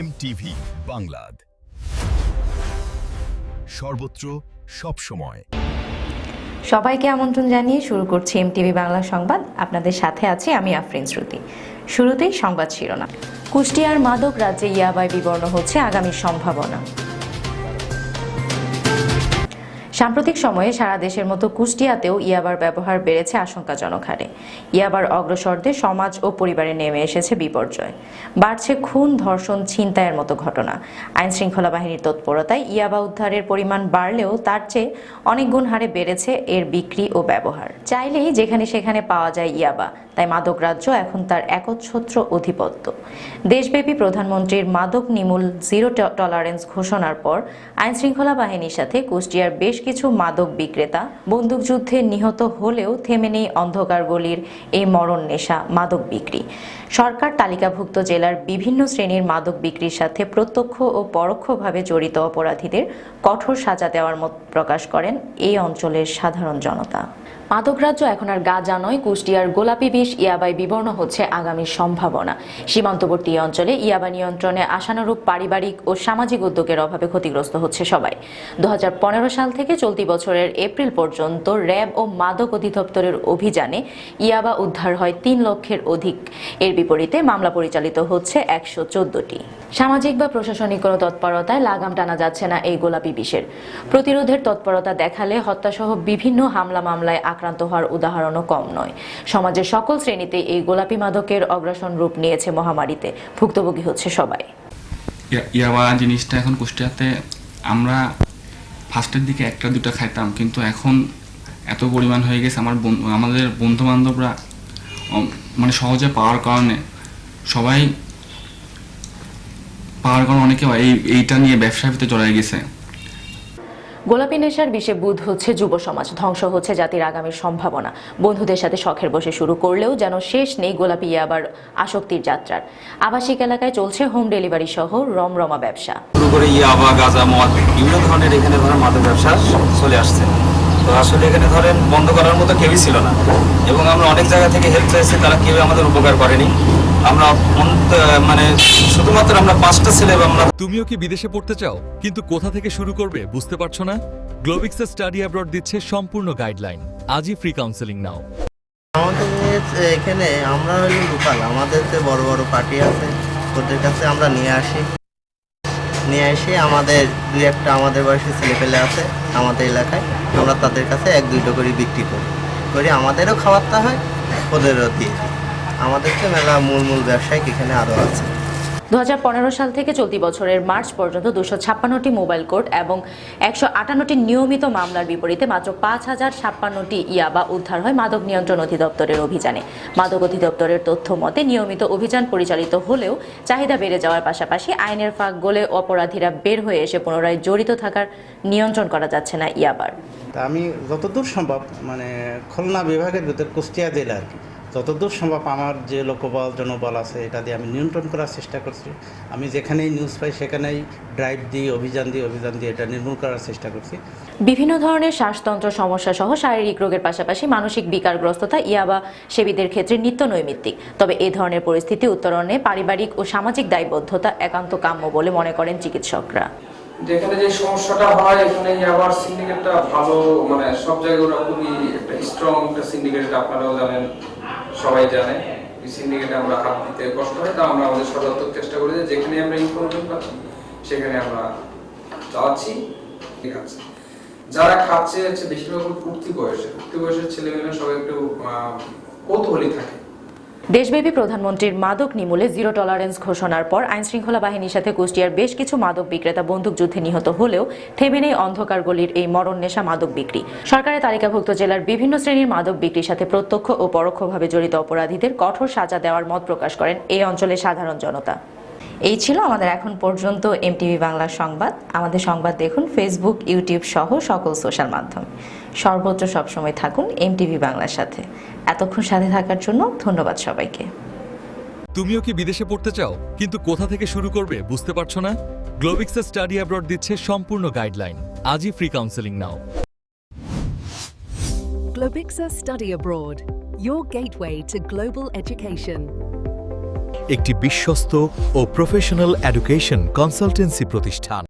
MTV বাংলাদ, সর্বত্র সবসময়। সবাইকে আমন্ত্রণ জানিয়ে শুরু করছি এমটিভি বাংলা সংবাদ। আপনাদের সাথে আছি আমি আফরিন শ্রুতি। শুরুতেই সংবাদ শিরোনাম। কুষ্টিয়ার মাদক রাজ্যে ইয়াবায় বিবর্ণ হচ্ছে আগামী সম্ভাবনা। সাম্প্রতিক সময়ে সারা দেশের মতো কুষ্টিয়াতেও ইয়াবার ব্যবহার বেড়েছে আশঙ্কাজনক হারে। ইয়াবার অগ্রসরদের সমাজ ও পরিবারে নেমে এসেছে বিপর্যয়। বাড়ছে খুন, ধর্ষণ, ছিনতাইয়ের মতো ঘটনা। আইন শৃঙ্খলা বাহিনীর তৎপরতায় ইয়াবা উদ্ধারের পরিমাণ বাড়লেও তার চেয়ে অনেক গুণ হারে বেড়েছে এর বিক্রি ও ব্যবহার। চাইলেই যেখানে সেখানে পাওয়া যায় ইয়াবা, তাই মাদক রাজ্য এখন তার একচ্ছত্র অধিপত্য। দেশব্যাপী প্রধানমন্ত্রীর মাদক নির্মূল জিরো টলারেন্স ঘোষণার পর আইন শৃঙ্খলা বাহিনীর সাথে কুষ্টিয়ার বেশ কিছু মাদক বিক্রেতা বন্দুকযুদ্ধে নিহত হলেও থেমে নেই অন্ধকার গলির এই মরণ নেশা মাদক বিক্রি। সরকার তালিকাভুক্ত জেলার বিভিন্ন শ্রেণীর মাদক বিক্রির সাথে প্রত্যক্ষ ও পরোক্ষভাবে জড়িত অপরাধীদের কঠোর সাজা দেওয়ার মত প্রকাশ করেন এই অঞ্চলের সাধারণ জনতা। মাদক রাজ্য এখন আর গাঁজা নয়, কুষ্টিয়ার গোলাপি বিষ ইয়াবায় বিবর্ণ হচ্ছে আগামী সম্ভাবনা। সীমান্তবর্তী অঞ্চলে ইয়াবা নিয়ন্ত্রণে আশানুরূপ পারিবারিক ও সামাজিক উদ্যোগের অভাবে ক্ষতিগ্রস্ত হচ্ছে সবাই। 2015 সাল থেকে চলতি বছরের এপ্রিল পর্যন্ত র্যাব ও মাদক অধিদপ্তরের অভিযানে ইয়াবা উদ্ধার হয় 3 লক্ষের অধিক। এর বিপরীতে মামলা পরিচালিত হচ্ছে 114টি। সামাজিক বা প্রশাসনিক কোনো তৎপরতায় লাগাম টানা যাচ্ছে না এই গোলাপি বিষের। প্রতিরোধের তৎপরতা দেখালে হত্যাসহ বিভিন্ন হামলা মামলায় আক্রান্ত হওয়ার উদাহরণও কম নয়। সমাজের সকল শ্রেণীতে এই গোলাপি মাদকের অগ্রাসন রূপ নিয়েছে মহামারীতে। ভুক্তভোগী হচ্ছে সবাই। ইয়াবা জিনিসটা এখন কুষ্টিয়াতে আমরা ফার্স্টের দিকে একটা দুটা খাইতাম, কিন্তু এখন এত পরিমাণ হয়ে গেছে আমাদের বন্ধু বান্ধবরা মানে সহজে পাওয়ার কারণে অনেকে এইটা নিয়ে ব্যবসার ভিতরে জড়াই গেছে। গোলাপি নেশার বিষে বুঁদ হচ্ছে যুব সমাজ, ধ্বংস হচ্ছে জাতির আগামীর সম্ভাবনা। বন্ধুদের সাথে শখের বসে শুরু করলেও যেন শেষ নেই গোলাপি ইয়াবার আসক্তির যাত্রার। আবাসিক এলাকায় চলছে হোম ডেলিভারি সহ রমরমা ব্যবসা। শুরু করে ইয়াবা, গাঁজা, মদ বিভিন্ন ধরনের এখানে ধরেন মাদক ব্যবসা চলে আসছে। তো আসলে এখানে ধরেন বন্ধ করার মতো কেউই ছিল না, এবং আমরা অনেক জায়গা থেকে হেল্প চাইছি, তারা কেউ আমাদের উপকার করেনি। আমরা মানে শুধুমাত্র আমরা 5টা ছেলে। তুমিও কি বিদেশে পড়তে চাও কিন্তু কোথা থেকে শুরু করবে বুঝতে পারছো না? গ্লোবিক্সের স্টাডি অ্যাব্রড দিচ্ছে সম্পূর্ণ গাইডলাইন। আজই ফ্রি কাউন্সেলিং নাও। আমাদের এখানে আমরা হলো লোকাল, আমাদের যে বড় বড় পার্টি আছে ওদের কাছে আমরা নিয়ে এসে আমাদের 2-1টা আমাদের বয়সী ছেলেপেলে আছে আমাদের এলাকায়, আমরা তাদের কাছে 1-2টো করে বিক্রি করি আমাদেরও খাওয়াতে হয়, ওদেরও দিয়ে দিই। আমাদের তো মেলা মূল ব্যবসায়িক এখানে আরও আছে। 2015 সাল থেকে চলতি বছরের মার্চ পর্যন্ত 256টি মোবাইল কোর্ট এবং 158টি নিয়মিত মামলার বিপরীতে মাত্র 5056টি ইয়াবা উদ্ধার হয় মাদক নিয়ন্ত্রণ অধিদপ্তরের অভিযানে। মাদক অধিদপ্তরের তথ্য মতে নিয়মিত অভিযান পরিচালিত হলেও চাহিদা বেড়ে যাওয়ার পাশাপাশি আইনের ফাঁক গলে অপরাধীরা বের হয়ে এসে পুনরায় জড়িত থাকার নিয়ন্ত্রণ করা যাচ্ছে না ইয়াবার। আমি যতদূর সম্ভব মানে খুলনা বিভাগের ভিতর কুষ্টিয়া জেলা আর কি, যতদূর সম্ভব আমার যে লোকবল জনবল আছে এটা দিয়ে আমি নিয়ন্ত্রণ করার চেষ্টা করছি। আমি যেখানেই নিউজ পাই সেখানেই ড্রাইভ দিই, অভিযান দিয়ে এটা নির্মূল করার চেষ্টা করছি। বিভিন্ন ধরনের শ্বাসতন্ত্র সমস্যা সহ শারীরিক রোগের পাশাপাশি মানসিক বিকারগ্রস্ততা ইয়াবা সেবীদের ক্ষেত্রে নিত্য নৈমিত্তিক। তবে এ ধরনের পরিস্থিতি উত্তরণে পারিবারিক ও সামাজিক দায়বদ্ধতা একান্ত কাম্য বলে মনে করেন চিকিৎসকরা। যেখানে যে সমস্যাটা হয় এখানে ইয়াবার সিন্ডিকেটটা ভালো, মানে সব জায়গায় ওরা খুবই একটা স্ট্রং একটা সিন্ডিকেট, আপনারাও জানেন, সবাই জানে। এই সিন্ডিকেটে আমরা হাত দিতে কষ্ট হয়, তা আমরা আমাদের সর্বাত্মক চেষ্টা করি যে যেখানে আমরা ইনফরমেশন পাচ্ছি সেখানে আমরা চালাচ্ছি। ঠিক আছে, যারা খাচ্ছে হচ্ছে বেশিরভাগ উঠতি বয়সের ছেলেমেয়েরা সবাই একটু কৌতূহলী থাকে। দেশব্যাপী প্রধানমন্ত্রীর মাদক নির্মূলে জিরো টলারেন্স ঘোষণার পর আইন শৃঙ্খলা বাহিনীর সাথে কুষ্টিয়ার বেশ কিছু মাদক বিক্রেতা বন্দুকযুদ্ধে নিহত হলেও থেমে নেই অন্ধকার গলির এই মরণ নেশা মাদক বিক্রি। সরকারের তালিকাভুক্ত জেলার বিভিন্ন শ্রেণীর মাদক বিক্রির সাথে প্রত্যক্ষ ও পরোক্ষভাবে জড়িত অপরাধীদের কঠোর সাজা দেওয়ার মত প্রকাশ করেন এই অঞ্চলের সাধারণ জনতা। এই ছিল আমাদের এখন পর্যন্ত এমটিভি বাংলা সংবাদ। আমাদের সংবাদ দেখুন ফেসবুক, ইউটিউব সহ সকল সোশ্যাল মাধ্যমে। সর্বত্র সবসময় থাকুন এমটিভি বাংলার সাথে। এতক্ষণ সাথে থাকার জন্য ধন্যবাদ সবাইকে। তুমিও কি বিদেশে পড়তে চাও কিন্তু কোথা থেকে শুরু করবে বুঝতে পারছো না? গ্লোবিক্সের স্টাডি অ্যাব্রড দিচ্ছে সম্পূর্ণ গাইডলাইন। আজই free counselling now. Globixa Study Abroad, your gateway to global education. একটি বিশ্বস্ত ও প্রফেশনাল এডুকেশন কনসালটেন্সি প্রতিষ্ঠান।